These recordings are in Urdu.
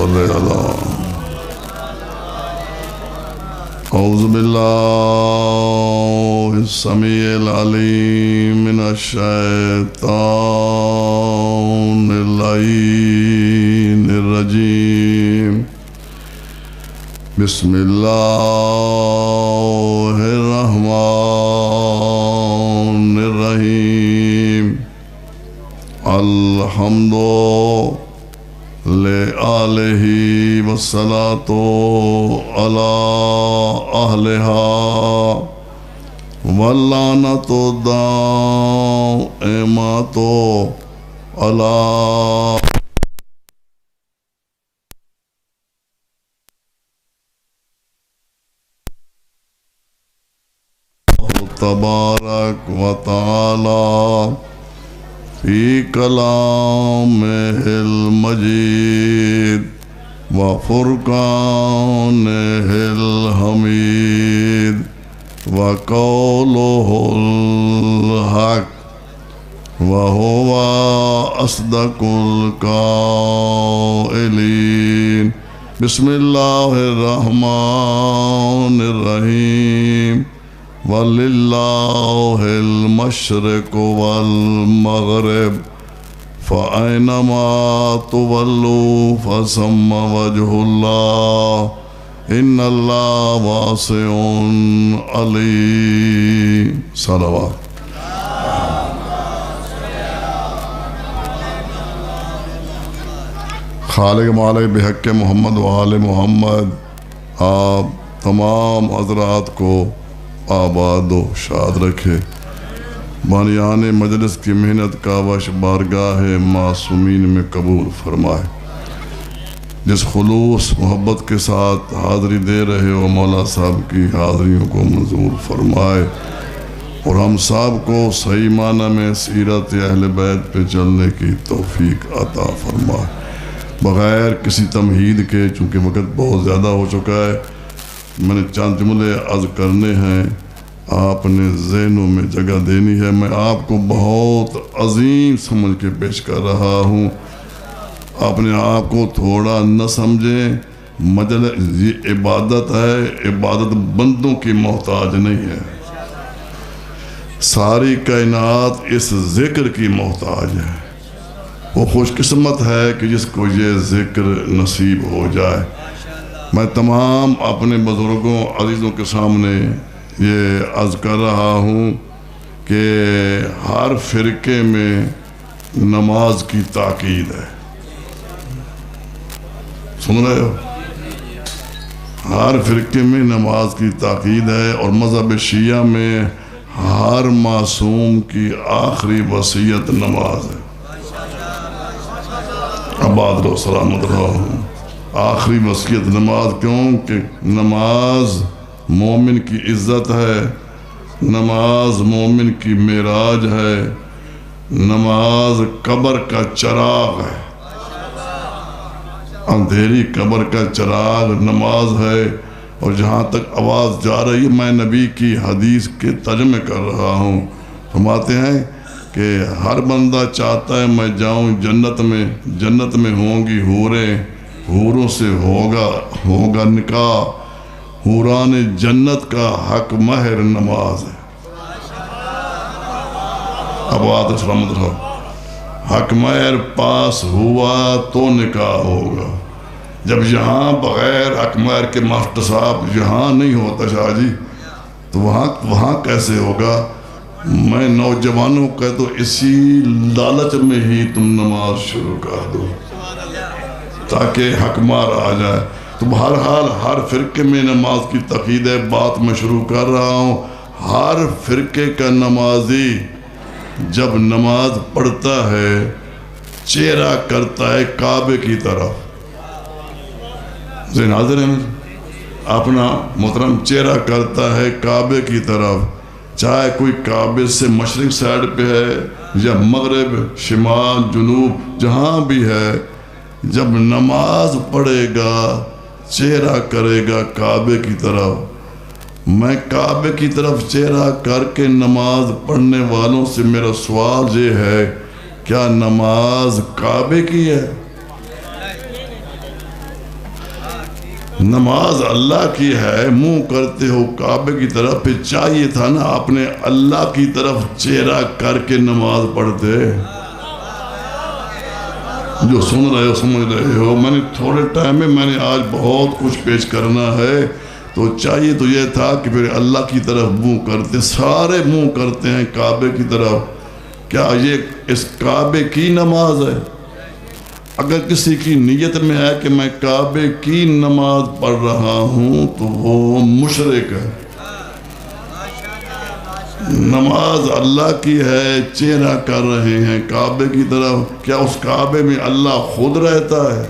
صل علی اعوذ باللہ السمیع العلیم من الشیطان اللعین الرجیم بسم اللہ الرحمن الرحیم الحمد لآلہ والصلاة علی اہلہا واللعنۃ دائمۃ علی تبارک و تعالی فی کلامہ المجید و فرقانہ الحمید و قولہ الحق و هو اصدق القائلین بسم اللہ الرحمن الرحیم وَلِلَّهِ الْمَشْرِقُ وَالْمَغْرِبُ فَأَيْنَمَا تُوَلُّوا فَثَمَّ وَجْهُ اللَّهِ إِنَّ اللَّهَ وَاسِعٌ عَلِيمٌ صلوات خالق مالک بحق محمد و آل محمد آپ تمام حضرات کو آباد و شاد رکھے بانیان مجلس کی محنت کا وش بارگاہ معصومین میں قبول فرمائے جس خلوص محبت کے ساتھ حاضری دے رہے ہو مولا صاحب کی حاضریوں کو منظور فرمائے اور ہم صاحب کو صحیح معنی میں سیرت اہل بیت پہ چلنے کی توفیق عطا فرمائے بغیر کسی تمہید کے چونکہ وقت بہت زیادہ ہو چکا ہے میں نے چند جملے عرض کرنے ہیں آپ نے ذہنوں میں جگہ دینی ہے میں آپ کو بہت عظیم سمجھ کے پیش کر رہا ہوں اپنے آپ کو تھوڑا نہ سمجھیں مجلس یہ عبادت ہے عبادت بندوں کی محتاج نہیں ہے ساری کائنات اس ذکر کی محتاج ہے وہ خوش قسمت ہے کہ جس کو یہ ذکر نصیب ہو جائے میں تمام اپنے بزرگوں عزیزوں کے سامنے یہ عرض کر رہا ہوں کہ ہر فرقے میں نماز کی تاکید ہے سن رہے ہو ہر فرقے میں نماز کی تاکید ہے اور مذہب شیعہ میں ہر معصوم کی آخری وصیت نماز ہے آباد رہو سلامت رہو آخری وصیت نماز کیوں کہ نماز مومن کی عزت ہے نماز مومن کی معراج ہے نماز قبر کا چراغ ہے اندھیری قبر کا چراغ نماز ہے اور جہاں تک آواز جا رہی ہے میں نبی کی حدیث کے ترجمے کر رہا ہوں فرماتے ہیں کہ ہر بندہ چاہتا ہے میں جاؤں جنت میں ہوں گی حوروں سے ہوگا نکاح حوران جنت کا حق مہر نماز ہے آباد سلامت رہو حق مہر پاس ہوا تو نکاح ہوگا جب یہاں بغیر حق مہر کے ماسٹر صاحب یہاں نہیں ہوتا شاہ جی تو وہاں کیسے ہوگا میں نوجوانوں کا تو اسی لالچ میں ہی تم نماز شروع کر دو تاکہ حق مار آ جائے تو بہرحال ہر فرقے میں نماز کی تاکید ہے بات میں شروع کر رہا ہوں ہر فرقے کا نمازی جب نماز پڑھتا ہے چہرہ کرتا ہے کعبے کی طرف ذہن حاضر ہے اپنا محترم چہرہ کرتا ہے کعبے کی طرف چاہے کوئی کعبے سے مشرق سائڈ پہ ہے یا مغرب شمال جنوب جہاں بھی ہے جب نماز پڑھے گا چہرہ کرے گا کعبے کی طرف میں کعبے کی طرف چہرہ کر کے نماز پڑھنے والوں سے میرا سوال یہ ہے کیا نماز کعبے کی ہے نماز اللہ کی ہے، منہ کرتے ہو کعبے کی طرف، پھر چاہیے تھا نا اپنے اللہ کی طرف چہرہ کر کے نماز پڑھتے۔ جو سن رہے ہو سمجھ رہے ہو، میں نے تھوڑے ٹائم میں نے آج بہت کچھ پیش کرنا ہے، تو چاہیے تو یہ تھا کہ پھر اللہ کی طرف منہ کرتے، سارے منہ کرتے ہیں کعبے کی طرف۔ کیا یہ اس کعبے کی نماز ہے؟ اگر کسی کی نیت میں ہے کہ میں کعبے کی نماز پڑھ رہا ہوں تو وہ مشرک ہے۔ نماز اللہ کی ہے، چہرہ کر رہے ہیں کعبے کی طرف۔ کیا اس کعبے میں اللہ خود رہتا ہے؟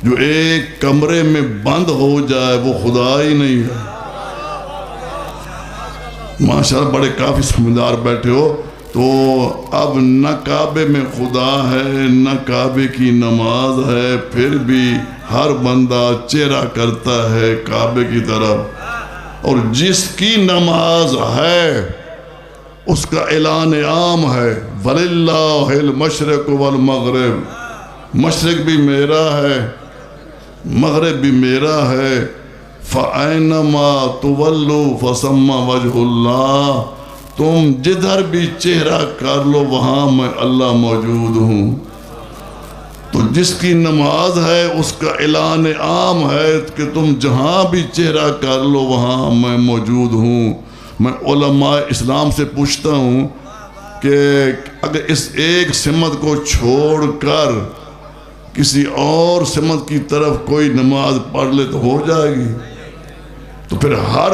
جو ایک کمرے میں بند ہو جائے وہ خدا ہی نہیں ہے۔ ماشاءاللہ بڑے کافی سمجھدار بیٹھے ہو۔ تو اب نہ کعبے میں خدا ہے نہ کعبے کی نماز ہے، پھر بھی ہر بندہ چہرہ کرتا ہے کعبے کی طرف، اور جس کی نماز ہے اس کا اعلان عام ہے، وَلِلَّهِ الْمَشْرِقُ وَالْمَغْرِبُ، مشرق بھی میرا ہے مغرب بھی میرا ہے، فَأَيْنَمَا تُوَلُّوا فَثَمَّ وَجْهُ اللَّهِ، تم جدھر بھی چہرہ کر لو وہاں میں اللہ موجود ہوں۔ تو جس کی نماز ہے اس کا اعلان عام ہے کہ تم جہاں بھی چہرہ کر لو وہاں میں موجود ہوں۔ میں علماء اسلام سے پوچھتا ہوں کہ اگر اس ایک سمت کو چھوڑ کر کسی اور سمت کی طرف کوئی نماز پڑھ لے تو ہو جائے گی؟ تو پھر ہر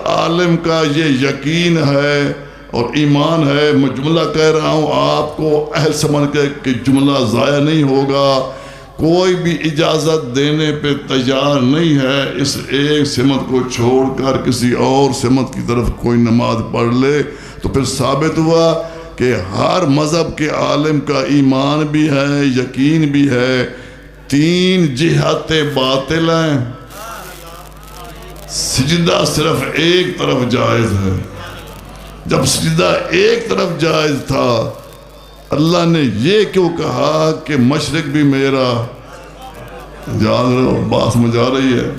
عالم کا یہ یقین ہے اور ایمان ہے۔ میں جملہ کہہ رہا ہوں آپ کو اہل سمجھ کے کہ جملہ ضائع نہیں ہوگا، کوئی بھی اجازت دینے پہ تیار نہیں ہے اس ایک سمت کو چھوڑ کر کسی اور سمت کی طرف کوئی نماز پڑھ لے۔ تو پھر ثابت ہوا کہ ہر مذہب کے عالم کا ایمان بھی ہے، یقین بھی ہے، تین جہت باطل ہیں، سجدہ صرف ایک طرف جائز ہے۔ جب سجدہ ایک طرف جائز تھا اللہ نے یہ کیوں کہا کہ مشرق بھی میرا، جان رہے ہو بات سمجھ آ رہی ہے،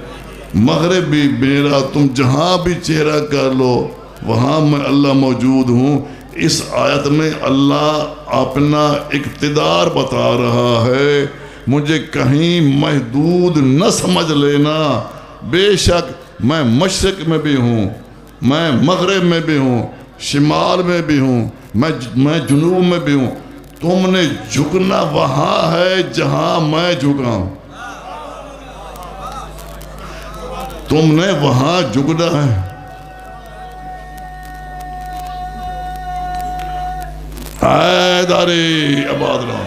مغرب بھی میرا، تم جہاں بھی چہرہ کر لو وہاں میں اللہ موجود ہوں۔ اس آیت میں اللہ اپنا اقتدار بتا رہا ہے، مجھے کہیں محدود نہ سمجھ لینا، بے شک میں مشرق میں بھی ہوں، میں مغرب میں بھی ہوں، شمال میں بھی ہوں، میں جنوب میں بھی ہوں، تم نے جھکنا وہاں ہے جہاں میں جھکا ہوں، تم نے وہاں جھکنا ہے۔ داری آباد رہا،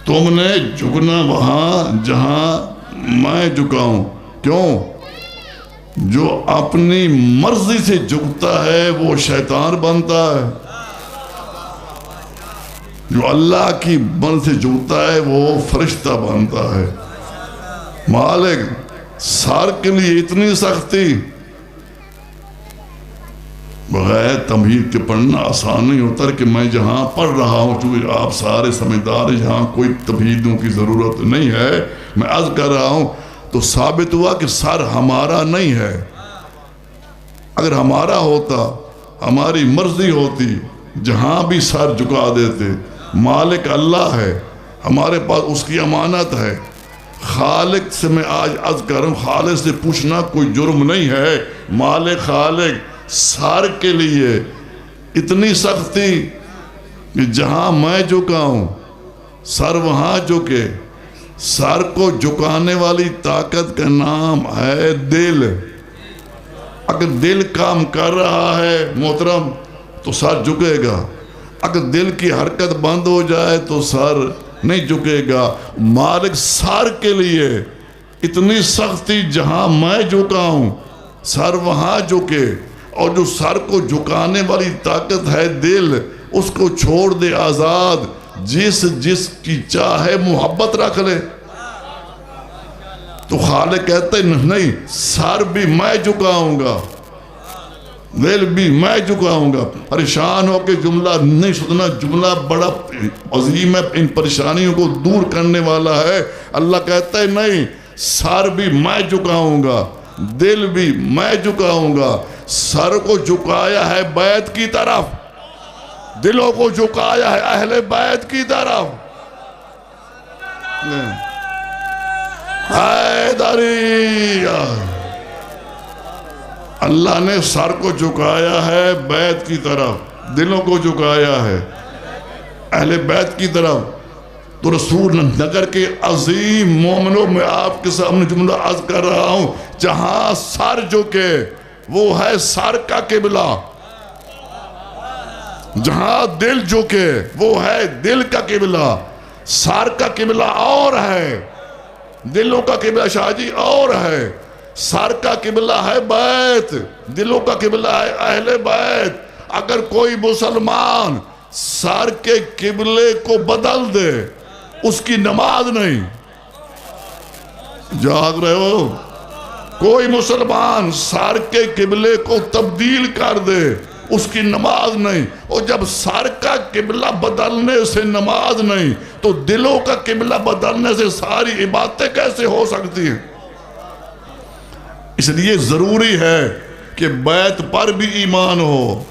تم نے جھکنا وہاں جہاں میں جھکا ہوں۔ کیوں؟ جو اپنی مرضی سے جھکتا ہے وہ شیطان بنتا ہے، جو اللہ کی مرضی سے جھکتا ہے وہ فرشتہ بنتا ہے۔ مالک سار کے لیے اتنی سختی، بغیر تمہید کے پڑھنا آسان نہیں ہوتا کہ میں جہاں پڑھ رہا ہوں، چونکہ آپ سارے سمجھدار ہیں، یہاں کوئی تمہیدوں کی ضرورت نہیں ہے، میں عرض کر رہا ہوں تو ثابت ہوا کہ سر ہمارا نہیں ہے۔ اگر ہمارا ہوتا، ہماری مرضی ہوتی، جہاں بھی سر جھکا دیتے۔ مالک اللہ ہے، ہمارے پاس اس کی امانت ہے۔ خالق سے میں آج عرض کر رہا ہوں، خالق سے پوچھنا کوئی جرم نہیں ہے۔ مالک خالق سر کے لیے اتنی سختی کہ جہاں میں جھکا ہوں سر وہاں جھکے۔ سر کو جھکانے والی طاقت کا نام ہے دل۔ اگر دل کام کر رہا ہے محترم تو سر جھکے گا، اگر دل کی حرکت بند ہو جائے تو سر نہیں جھکے گا۔ مالک سر کے لیے اتنی سختی، جہاں میں جھکا ہوں سر وہاں جھکے، اور جو سر کو جھکانے والی طاقت ہے دل، اس کو چھوڑ دے آزاد، جس کی چاہے محبت رکھ لے۔ تو خالق کہتے نہیں، سر بھی میں جھکاؤں گا، دل بھی میں جھکاؤں گا. پریشان ہو کے جملہ نہیں سننا, جملہ بڑا عظیم ہے, ان پریشانیوں کو دور کرنے والا ہے. اللہ کہتا ہے نہیں, سر بھی میں جھکاؤں گا, دل بھی میں جھکاؤں گا. سر کو جھکایا ہے بیت کی طرف, دلوں کو جھکایا ہے اہل بیت کی طرف. حیدری, اللہ نے سر کو جھکایا ہے بیت کی طرف, دلوں کو جھکایا ہے اہل بیت کی طرف. تو رسول نگر کے عظیم مومنوں میں آپ کے سامنے جملہ عرض کر رہا ہوں, جہاں سر جھکے وہ ہے سر کا قبلہ, جہاں دل جھکے وہ ہے دل کا قبلہ. سر کا قبلہ اور ہے, دلوں کا قبلہ شاہ جی اور ہے. سر کا قبلہ ہے بیت, دلوں کا قبلہ ہے اہل بیت. اگر کوئی مسلمان سر کے قبلے کو بدل دے, اس کی نماز نہیں. جاگ رہے ہو؟ کوئی مسلمان سر کے قبلے کو تبدیل کر دے, اس کی نماز نہیں. اور جب سر کا قبلہ بدلنے سے نماز نہیں, تو دلوں کا قبلہ بدلنے سے ساری عبادتیں کیسے ہو سکتی ہیں؟ اس لیے ضروری ہے کہ بیت پر بھی ایمان ہو,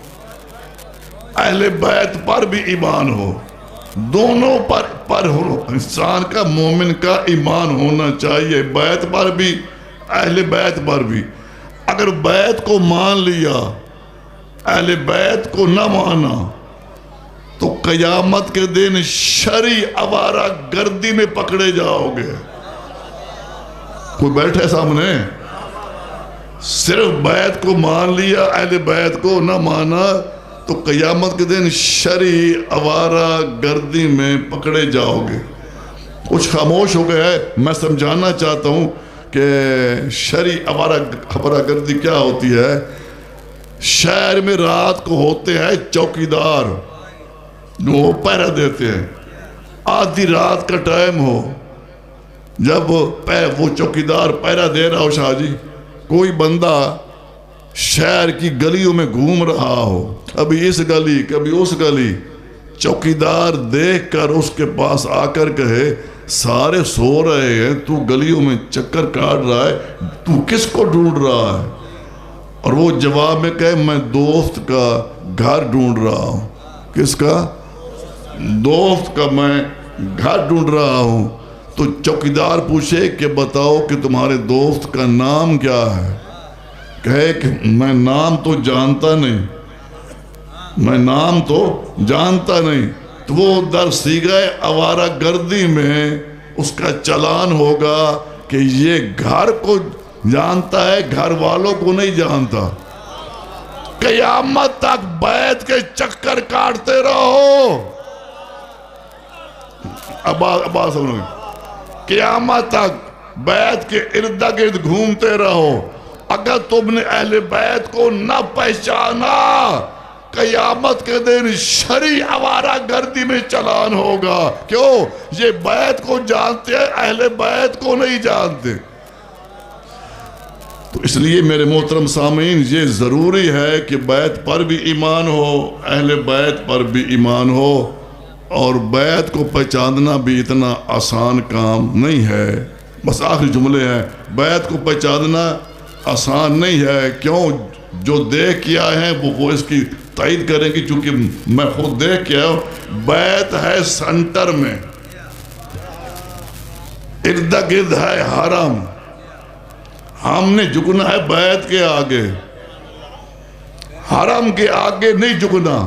اہل بیت پر بھی ایمان ہو, دونوں پر ہو. انسان کا, مومن کا ایمان ہونا چاہیے, بیت پر بھی اہل بیت پر بھی. اگر بیت کو مان لیا, اہل بیت کو نہ مانا, تو قیامت کے دن شرعی آوارہ گردی میں پکڑے جاؤ گے. کوئی بیٹھے سامنے؟ صرف بیت کو مان لیا, اہل بیت کو نہ مانا, تو قیامت کے دن شرعی آوارہ گردی میں پکڑے جاؤ گے. کچھ خاموش ہو گیا ہے, میں سمجھانا چاہتا ہوں کہ شرعی آوارہ گردی کیا ہوتی ہے. شہر میں رات کو ہوتے ہیں چوکیدار, وہ پہرا دیتے ہیں. آدھی رات کا ٹائم ہو, جب وہ چوکیدار پہرا دے رہا ہو شاہ جی, کوئی بندہ شہر کی گلیوں میں گھوم رہا ہو, کبھی اس گلی کبھی اس گلی, چوکیدار دیکھ کر اس کے پاس آ کر کہے سارے سو رہے ہیں, تو گلیوں میں چکر کاٹ رہا ہے, تو کس کو ڈھونڈ رہا ہے؟ اور وہ جواب میں کہے میں دوست کا گھر ڈھونڈ رہا ہوں. کس کا؟ دوست کا میں گھر ڈھونڈ رہا ہوں. تو چوکیدار پوچھے کہ بتاؤ کہ تمہارے دوست کا نام کیا ہے؟ کہے کہ میں نام تو جانتا نہیں, میں نام تو جانتا نہیں. تو وہ در صیغہ آوارہ گردی میں اس کا چلان ہوگا کہ یہ گھر کو جانتا ہے, گھر والوں کو نہیں جانتا. قیامت تک بیت کے چکر کاٹتے رہو. عباس سنو, قیامت تک بیت کے ارد گرد گھومتے رہو. اگر تم نے اہل بیت کو نہ پہچانا, قیامت کے دن شرعی آوارہ گردی میں چلان ہوگا. کیوں؟ یہ بیت کو جانتے ہیں, اہل بیت کو نہیں جانتے. تو اس لیے میرے محترم سامعین, یہ ضروری ہے کہ بیت پر بھی ایمان ہو, اہل بیت پر بھی ایمان ہو. اور بیت کو پہچاننا بھی اتنا آسان کام نہیں ہے. بس آخری جملے ہیں, بیت کو پہچاننا آسان نہیں ہے. کیوں؟ جو دیکھ کے آئے ہیں وہ اس کی تائید کریں گی, چونکہ میں خود دیکھ کے آیا ہوں. بیت ہے سنٹر میں, ارد گرد ہے حرم. ہم نے جھکنا ہے بیت کے آگے, حرم کے آگے نہیں جھکنا.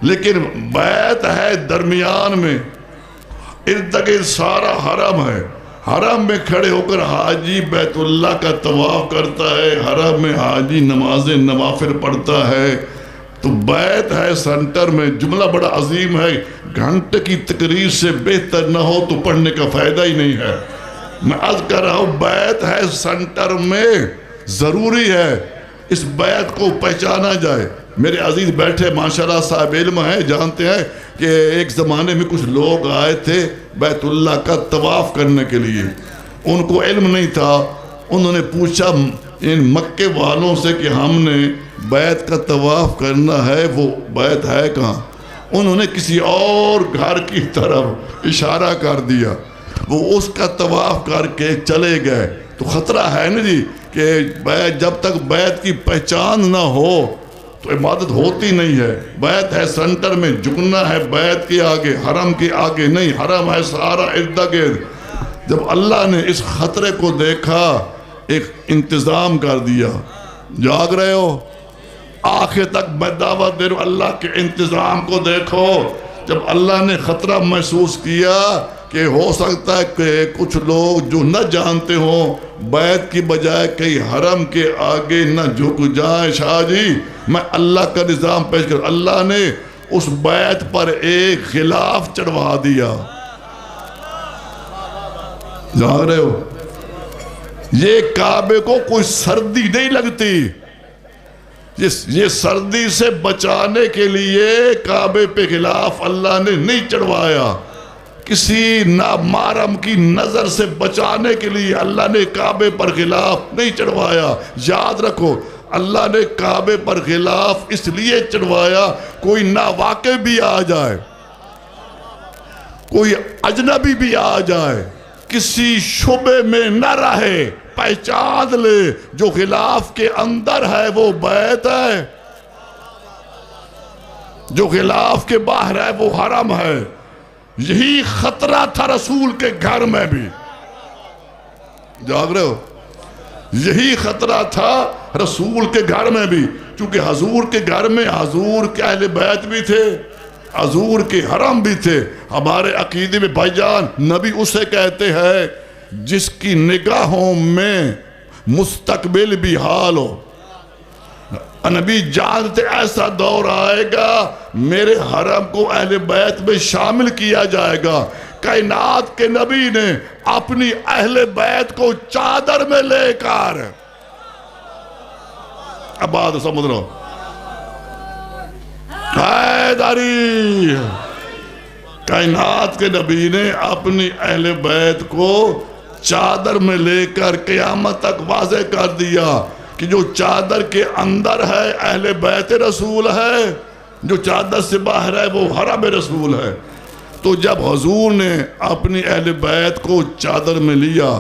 لیکن بیت ہے درمیان میں, ارد گرد سارا حرم ہے. حرم میں کھڑے ہو کر حاجی بیت اللہ کا طواف کرتا ہے, حرم میں حاجی نماز نوافل پڑھتا ہے. تو بیت ہے سنٹر میں. جملہ بڑا عظیم ہے, گھنٹے کی تقریر سے بہتر نہ ہو تو پڑھنے کا فائدہ ہی نہیں ہے. میں عرض کر رہا ہوں بیت ہے سنٹر میں. ضروری ہے اس بیت کو پہچانا جائے. میرے عزیز بیٹھے ماشاءاللہ صاحب علم ہیں, جانتے ہیں کہ ایک زمانے میں کچھ لوگ آئے تھے بیت اللہ کا طواف کرنے کے لیے. ان کو علم نہیں تھا. انہوں نے پوچھا ان مکے والوں سے کہ ہم نے بیت کا طواف کرنا ہے، وہ بیت ہے کہاں؟ انہوں نے کسی اور گھر کی طرف اشارہ کر دیا، وہ اس کا طواف کر کے چلے گئے۔ تو خطرہ ہے نا جی کہ جب تک بیت کی پہچان نہ ہو تو عبادت ہوتی نہیں ہے۔ بیت ہے سنٹر میں، جھکنا ہے بیت کے آگے، حرم کے آگے نہیں، حرم ہے سارا ارد گرد۔ جب اللہ نے اس خطرے کو دیکھا ایک انتظام کر دیا۔ جاگ رہے ہو؟ آخر تک میں دعوت دے رہا ہوں، اللہ کے انتظام کو دیکھو۔ جب اللہ نے خطرہ محسوس کیا کہ ہو سکتا ہے کہ کچھ لوگ جو نہ جانتے ہوں بیت کی بجائے کئی حرم کے آگے نہ جھک جائیں، شاہ جی میں اللہ کا نظام پیش کر، اللہ نے اس بیت پر ایک غلاف چڑھوا دیا۔ جاگ رہے ہو؟ یہ کعبے کو کوئی سردی نہیں لگتی، یہ سردی سے بچانے کے لیے کعبے پہ غلاف اللہ نے نہیں چڑھوایا، کسی نامحرم کی نظر سے بچانے کے لیے اللہ نے کعبے پر غلاف نہیں چڑھوایا۔ یاد رکھو اللہ نے کعبے پر غلاف اس لیے چڑھوایا کوئی ناواقف بھی آ جائے، کوئی اجنبی بھی آ جائے، کسی شبے میں نہ رہے، پہچان لے جو غلاف کے اندر ہے وہ بیت ہے، جو غلاف کے باہر ہے وہ حرم ہے۔ یہی خطرہ تھا رسول کے گھر میں بھی۔ جاگ رہے ہو؟ یہی خطرہ تھا رسول کے گھر میں بھی، چونکہ حضور کے گھر میں حضور کے اہل بیت بھی تھے، حضور کے حرم بھی تھے۔ ہمارے عقیدے میں بھائی جان نبی اسے کہتے ہیں جس کی نگاہوں میں مستقبل بھی حال ہو۔ نبی جانتے ایسا دور آئے گا میرے حرم کو اہل بیت میں شامل کیا جائے گا۔ کائنات کے نبی نے اپنی اہل بیت کو چادر میں لے کر، اب بات سمجھ رہو، حیدری، کائنات کے نبی نے اپنی اہل بیت کو چادر میں لے کر قیامت تک واضح کر دیا کہ جو چادر کے اندر ہے اہل بیت رسول ہے، جو چادر سے باہر ہے وہ حرم رسول ہے۔ تو جب حضور نے اپنی اہل بیت کو چادر میں لیا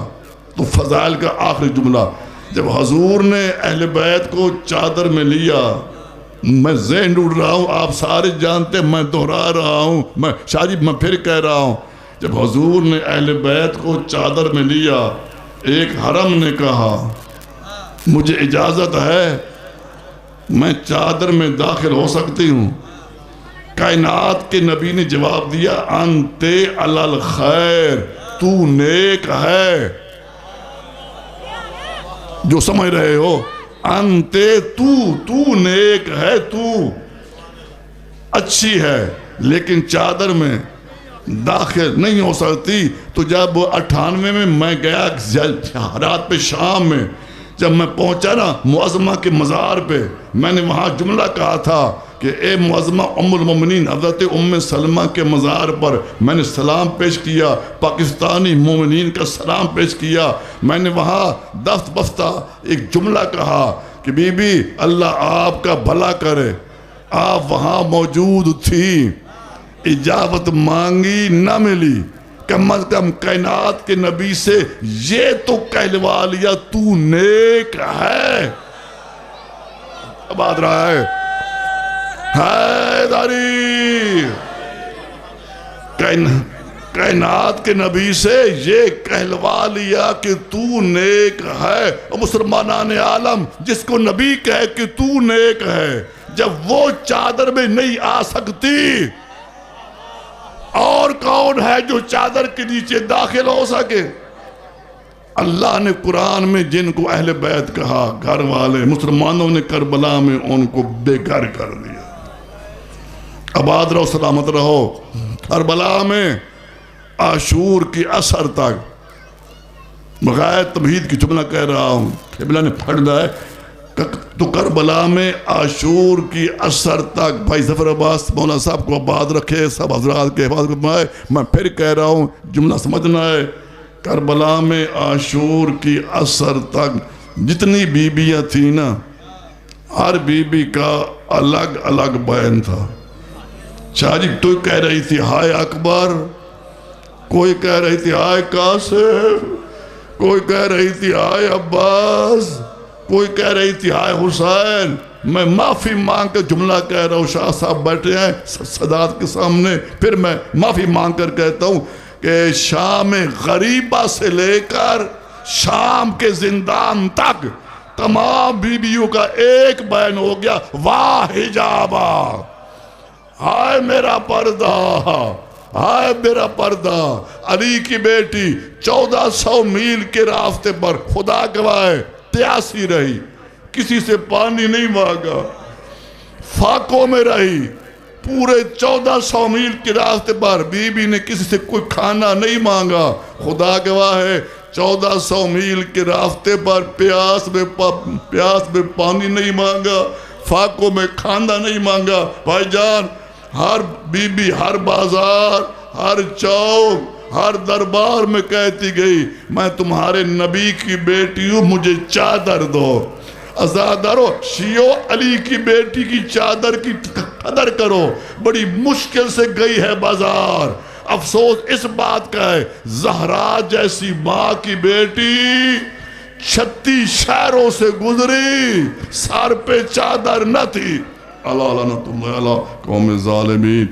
تو فضائل کا آخری جملہ، جب حضور نے اہل بیت کو چادر میں لیا، میں ذہن ڈھونڈ رہا ہوں، آپ سارے جانتے میں دہرا رہا ہوں، میں شاہ میں پھر کہہ رہا ہوں، جب حضور نے اہل بیت کو چادر میں لیا، ایک حرم نے کہا مجھے اجازت ہے میں چادر میں داخل ہو سکتی ہوں؟ کائنات کے نبی نے جواب دیا انت علی الخیر، تو نیک ہے۔ جو سمجھ رہے ہو انت، تو نیک ہے، تو اچھی ہے، لیکن چادر میں داخل نہیں ہو سکتی۔ تو جب 98 میں گیا رات پہ شام میں، جب میں پہنچا نا معظمہ کے مزار پہ، میں نے وہاں جملہ کہا تھا کہ اے معظمہ ام المومنین حضرت ام سلمہ کے مزار پر میں نے سلام پیش کیا، پاکستانی مومنین کا سلام پیش کیا۔ میں نے وہاں دست بستہ ایک جملہ کہا کہ بی بی اللہ آپ کا بھلا کرے، آپ وہاں موجود تھی، اجابت مانگی نہ ملی، کم از کم کائنات کے نبی سے یہ تو کہلوا لیا تو نیک ہے۔ اب آد رہا ہے حیدری، کائنات کے نبی سے یہ کہلوا لیا کہ تو نیک ہے۔ اور مسلمانان عالم جس کو نبی کہے کہ تو نیک ہے، جب وہ چادر میں نہیں آ سکتی، اور کون ہے جو چادر کے نیچے داخل ہو سکے؟ اللہ نے قرآن میں جن کو اہل بیت کہا، گھر والے، مسلمانوں نے کربلا میں ان کو بے گھر کر دیا۔ آباد رہو، سلامت رہو۔ کربلا میں عاشور کی عصر تک، بغیر تمہید کی جملہ کہہ رہا ہوں، قبلہ نے پڑھنا ہے، تو کربلا میں عاشور کی عصر تک بھائی ظفر عباس مولانا صاحب کو آباد رکھے، سب حضرات کے حفاظت فرمائے۔ میں پھر کہہ رہا ہوں، جملہ سمجھنا ہے، کربلا میں عاشور کی عصر تک جتنی بیبیاں تھیں نا، ہر بیوی کا الگ الگ بیان تھا۔ شاہ جی تو کہہ رہی تھی ہائے اکبر، کوئی کہہ رہی تھی ہائے قاسم، کوئی کہہ رہی تھی ہائے عباس، کوئی کہہ رہی تھی ہائے حسین۔ میں معافی مانگ کے جملہ کہہ رہا ہوں، شاہ صاحب بیٹھے ہیں سادات کے سامنے، پھر میں معافی مانگ کر کہتا ہوں کہ شام غریبہ سے لے کر شام کے زندان تک تمام بیویوں کا ایک بیان ہو گیا، واہ حجابہ، ہائے میرا پردہ، ہائے میرا پردہ۔ علی کی بیٹی 1400 میل کے راستے پر خدا گواہ ہے پیاسی رہی، کسی سے پانی نہیں مانگا، فاقوں میں رہی، پورے 1400 میل کے راستے پر بی بی نے کسی سے کوئی کھانا نہیں مانگا۔ خدا گواہ ہے 1400 میل کے راستے پر پیاس میں پانی نہیں مانگا، فاقوں میں کھانا نہیں مانگا۔ بھائی جان، ہر بی بی ہر بازار، ہر چوک، ہر دربار میں کہتی گئی میں تمہارے نبی کی بیٹی ہوں، مجھے چادر دو۔ ازادارو، شیعو علی کی بیٹی کی چادر کی قدر کرو، بڑی مشکل سے گئی ہے بازار۔ افسوس اس بات کا ہے زہرا جیسی ماں کی بیٹی 36 شہروں سے گزری، سر پہ چادر نہ تھی۔ اللہ لعنت اللہ علی قوم ظالمین۔